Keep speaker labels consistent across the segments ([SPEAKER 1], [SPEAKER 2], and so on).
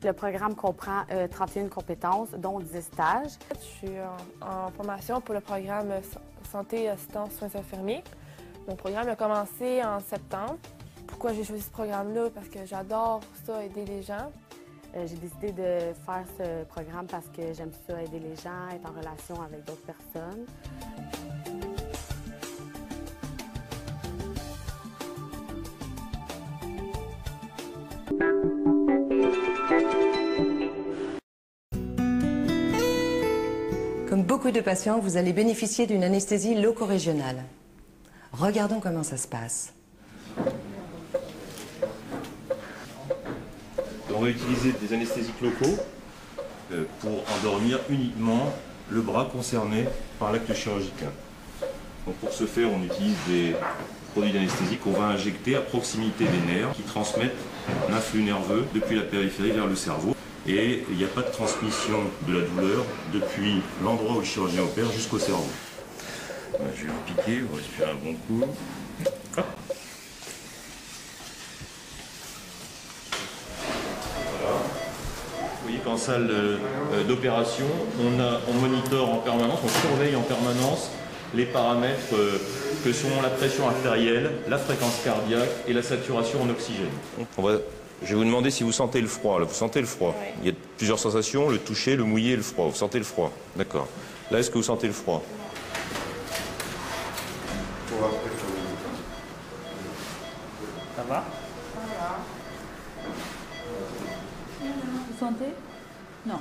[SPEAKER 1] Le programme comprend 31 compétences, dont 10 stages.
[SPEAKER 2] Je suis en formation pour le programme Santé, assistance, soins infirmiers. Mon programme a commencé en septembre. Pourquoi j'ai choisi ce programme-là? Parce que j'adore ça, aider les gens.
[SPEAKER 1] J'ai décidé de faire ce programme parce que j'aime ça, aider les gens, être en relation avec d'autres personnes.
[SPEAKER 3] Comme beaucoup de patients, vous allez bénéficier d'une anesthésie loco-régionale. Regardons comment ça se passe.
[SPEAKER 4] On va utiliser des anesthésiques locaux pour endormir uniquement le bras concerné par l'acte chirurgical. Donc pour ce faire, on utilise des produits d'anesthésie qu'on va injecter à proximité des nerfs qui transmettent l'influx nerveux depuis la périphérie vers le cerveau. Et il n'y a pas de transmission de la douleur depuis l'endroit où le chirurgien opère jusqu'au cerveau. Je vais vous piquer, vous respirez un bon coup. Hop. Voilà. Vous voyez qu'en salle d'opération, on monitore en permanence, on surveille en permanence les paramètres que sont la pression artérielle, la fréquence cardiaque et la saturation en oxygène. Je vais vous demander si vous sentez le froid. Là, vous sentez le froid? Oui. Il y a plusieurs sensations, le toucher, le mouillé et le froid. Vous sentez le froid? D'accord. Là, est-ce que vous sentez le froid?
[SPEAKER 5] Ça va?
[SPEAKER 6] Vous sentez? Non.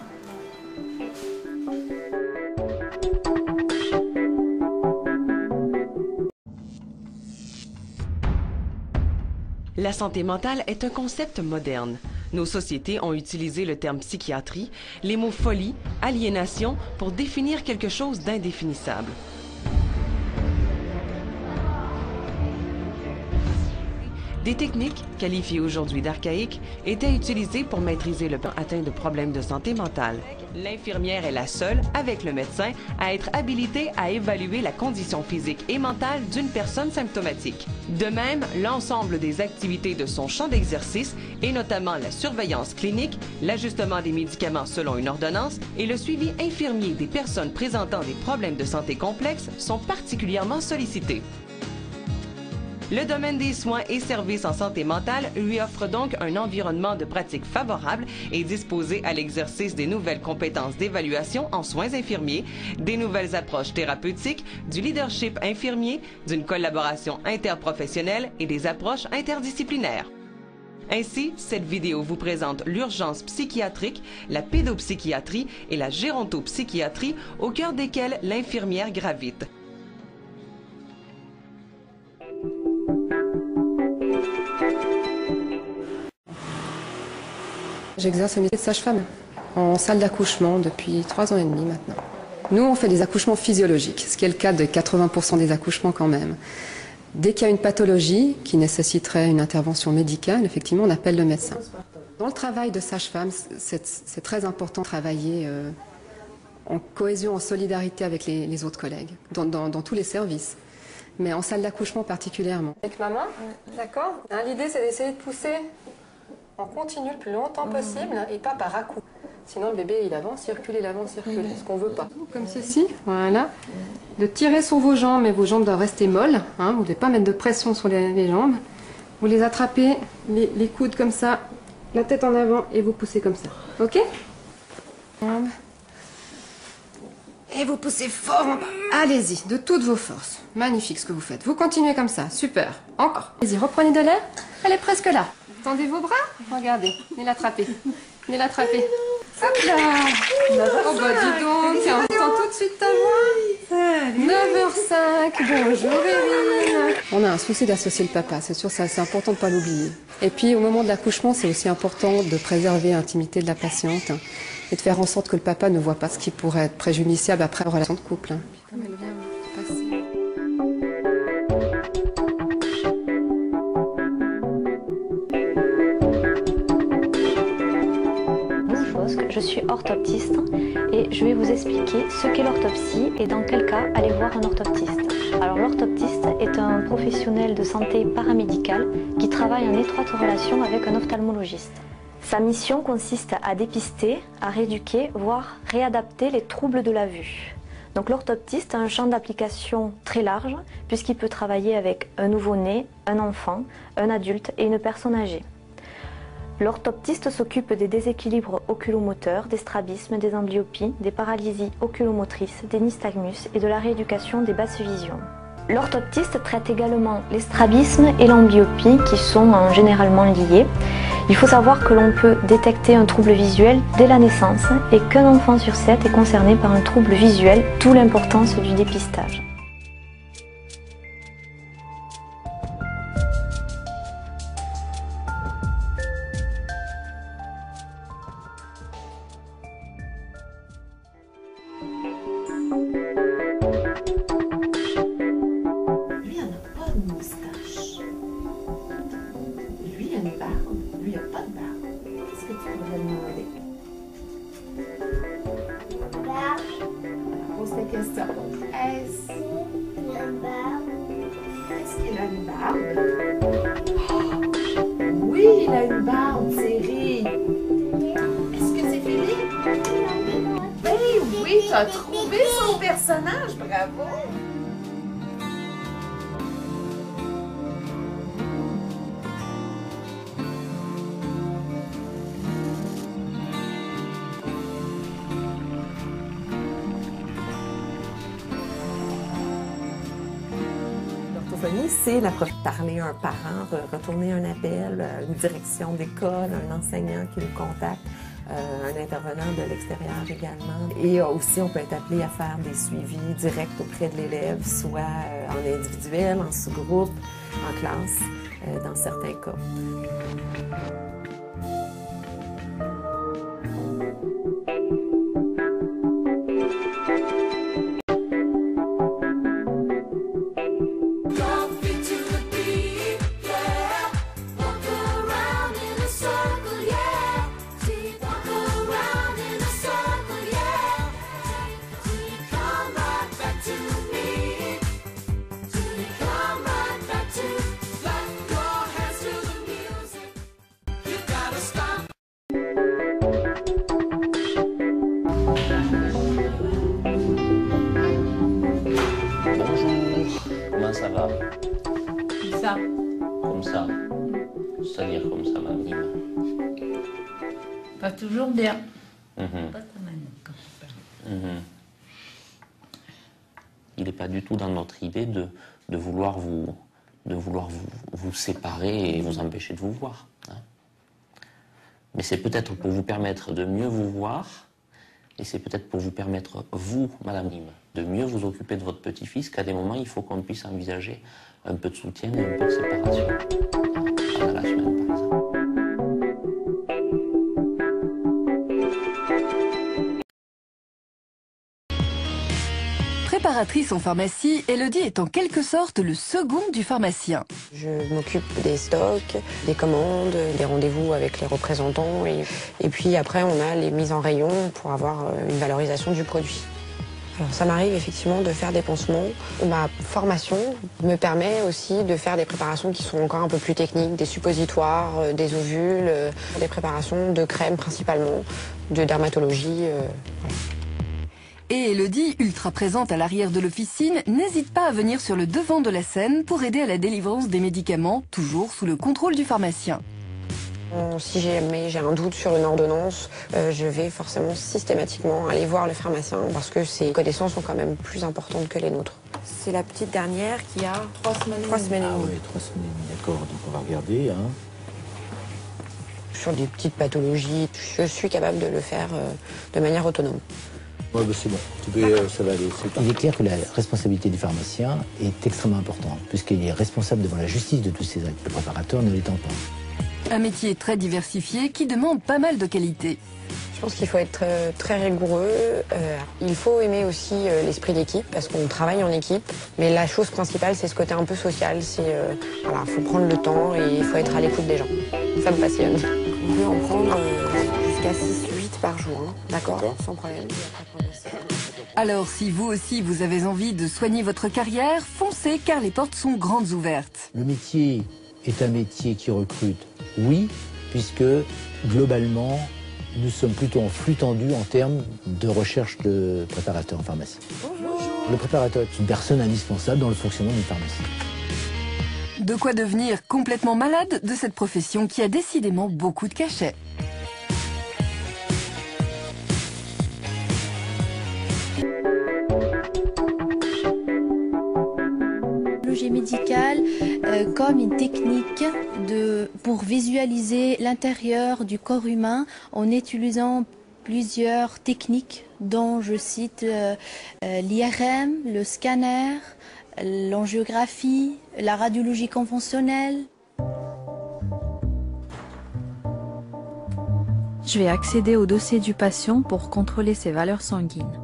[SPEAKER 7] La santé mentale est un concept moderne. Nos sociétés ont utilisé le terme psychiatrie, les mots folie, aliénation pour définir quelque chose d'indéfinissable. Des techniques, qualifiées aujourd'hui d'archaïques, étaient utilisées pour maîtriser le patient atteint de problèmes de santé mentale. L'infirmière est la seule, avec le médecin, à être habilitée à évaluer la condition physique et mentale d'une personne symptomatique. De même, l'ensemble des activités de son champ d'exercice, et notamment la surveillance clinique, l'ajustement des médicaments selon une ordonnance et le suivi infirmier des personnes présentant des problèmes de santé complexes, sont particulièrement sollicités. Le domaine des soins et services en santé mentale lui offre donc un environnement de pratique favorable et disposé à l'exercice des nouvelles compétences d'évaluation en soins infirmiers, des nouvelles approches thérapeutiques, du leadership infirmier, d'une collaboration interprofessionnelle et des approches interdisciplinaires. Ainsi, cette vidéo vous présente l'urgence psychiatrique, la pédopsychiatrie et la gérontopsychiatrie au cœur desquelles l'infirmière gravite.
[SPEAKER 8] J'exerce le métier de sage-femme en salle d'accouchement depuis 3 ans et demi maintenant. Nous, on fait des accouchements physiologiques, ce qui est le cas de 80% des accouchements quand même. Dès qu'il y a une pathologie qui nécessiterait une intervention médicale, effectivement, on appelle le médecin. Dans le travail de sage-femme, c'est très important de travailler en cohésion, en solidarité avec les autres collègues, dans tous les services, mais en salle d'accouchement particulièrement. Avec ma main, d'accord. L'idée, c'est d'essayer de pousser en continu le plus longtemps possible et pas par à-coups. Sinon, le bébé, il avance, circule, ce qu'on ne veut pas. Comme ceci, voilà. De tirer sur vos jambes, mais vos jambes doivent rester molles. Hein, vous ne devez pas mettre de pression sur les jambes. Vous les attrapez, les coudes comme ça, la tête en avant et vous poussez comme ça. Ok? Et vous poussez fort en bas. Allez-y, de toutes vos forces. Magnifique ce que vous faites. Vous continuez comme ça, super. Encore. Allez-y, reprenez de l'air. Elle est presque là. Tendez vos bras. Regardez, venez l'attraper. Venez l'attraper. Hop là. Oh bah dis donc, tiens, on entend tout de suite ta voix. 9h05, bonjour Evelyne. On a un souci d'associer le papa, c'est sûr, c'est important de ne pas l'oublier. Et puis au moment de l'accouchement, c'est aussi important de préserver l'intimité de la patiente et de faire en sorte que le papa ne voit pas ce qui pourrait être préjudiciable après la relation de couple. Comme elle vient passer.
[SPEAKER 9] Je suis orthoptiste et je vais vous expliquer ce qu'est l'orthoptie et dans quel cas aller voir un orthoptiste. Alors l'orthoptiste est un professionnel de santé paramédicale qui travaille en étroite relation avec un ophtalmologiste. Sa mission consiste à dépister, à rééduquer, voire réadapter les troubles de la vue. Donc l'orthoptiste a un champ d'application très large puisqu'il peut travailler avec un nouveau-né, un enfant, un adulte et une personne âgée. L'orthoptiste s'occupe des déséquilibres oculomoteurs, des strabismes, des amblyopies, des paralysies oculomotrices, des nystagmus et de la rééducation des basses visions. L'orthoptiste traite également les strabismes et l'amblyopie qui sont généralement liés. Il faut savoir que l'on peut détecter un trouble visuel dès la naissance et qu'un enfant sur 7 est concerné par un trouble visuel, d'où l'importance du dépistage.
[SPEAKER 10] Question. Est-ce qu'il a une barbe? Oui, il a une barbe, Thierry. Est-ce que c'est Philippe? Ben oui, tu as trouvé son personnage, bravo. C'est parler à un parent, retourner un appel, une direction d'école, un enseignant qui nous contacte, un intervenant de l'extérieur également. Et aussi, on peut être appelé à faire des suivis directs auprès de l'élève, soit en individuel, en sous-groupe, en classe, dans certains cas.
[SPEAKER 11] Ça va?
[SPEAKER 6] Comme ça.
[SPEAKER 11] Comme ça? C'est-à-dire comme ça, ma mime?
[SPEAKER 6] Pas toujours bien.
[SPEAKER 11] Pas
[SPEAKER 6] ta manière comme ça.
[SPEAKER 11] Il n'est pas du tout dans notre idée de vouloir vous séparer et vous empêcher de vous voir. Hein. Mais c'est peut-être pour vous permettre de mieux vous voir, et c'est peut-être pour vous permettre, vous, Madame Nîmes, de mieux vous occuper de votre petit-fils, qu'à des moments, il faut qu'on puisse envisager un peu de soutien et un peu de séparation. Pendant la semaine, par exemple.
[SPEAKER 12] Préparatrice en pharmacie, Elodie est en quelque sorte le second du pharmacien.
[SPEAKER 13] Je m'occupe des stocks, des commandes, des rendez-vous avec les représentants et puis après on a les mises en rayon pour avoir une valorisation du produit. Alors ça m'arrive effectivement de faire des pansements. Ma formation me permet aussi de faire des préparations qui sont encore un peu plus techniques, des suppositoires, des ovules, des préparations de crème principalement, de dermatologie.
[SPEAKER 12] Et Elodie, ultra présente à l'arrière de l'officine, n'hésite pas à venir sur le devant de la scène pour aider à la délivrance des médicaments, toujours sous le contrôle du pharmacien.
[SPEAKER 13] Si j'ai un doute sur une ordonnance, je vais forcément systématiquement aller voir le pharmacien parce que ses connaissances sont quand même plus importantes que les nôtres. C'est la petite dernière qui a 3 semaines et demie. 3 semaines et demie.
[SPEAKER 14] Ah oui, 3 semaines et demie, d'accord. Donc on va regarder. Hein.
[SPEAKER 13] Sur des petites pathologies, je suis capable de le faire de manière autonome.
[SPEAKER 14] Ouais, bah c'est bon, ça va aller. Il est clair que la responsabilité du pharmacien est extrêmement importante, puisqu'il est responsable devant la justice de tous ces actes, le préparateur ne l'étant pas.
[SPEAKER 12] Un métier très diversifié qui demande pas mal de qualité.
[SPEAKER 13] Je pense qu'il faut être très rigoureux. Il faut aimer aussi l'esprit d'équipe, parce qu'on travaille en équipe. Mais la chose principale, c'est ce côté un peu social. Voilà, faut prendre le temps et il faut être à l'écoute des gens. Ça me passionne. On peut en prendre jusqu'à 6-8 par jour, hein. D'accord, sans problème.
[SPEAKER 12] Alors si vous aussi vous avez envie de soigner votre carrière, foncez car les portes sont grandes ouvertes.
[SPEAKER 14] Le métier est un métier qui recrute, oui, puisque globalement, nous sommes plutôt en flux tendu en termes de recherche de préparateurs en pharmacie. Bonjour. Le préparateur est une personne indispensable dans le fonctionnement d'une pharmacie.
[SPEAKER 12] De quoi devenir complètement malade de cette profession qui a décidément beaucoup de cachets.
[SPEAKER 15] Médicale comme une technique pour visualiser l'intérieur du corps humain en utilisant plusieurs techniques dont je cite l'IRM, le scanner, l'angiographie, la radiologie conventionnelle.
[SPEAKER 16] Je vais accéder au dossier du patient pour contrôler ses valeurs sanguines.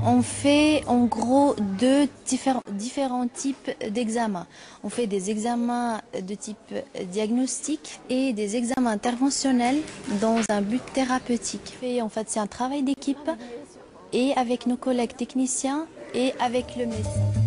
[SPEAKER 15] On fait en gros deux différents types d'examens. On fait des examens de type diagnostic et des examens interventionnels dans un but thérapeutique. Et en fait, c'est un travail d'équipe et avec nos collègues techniciens et avec le médecin.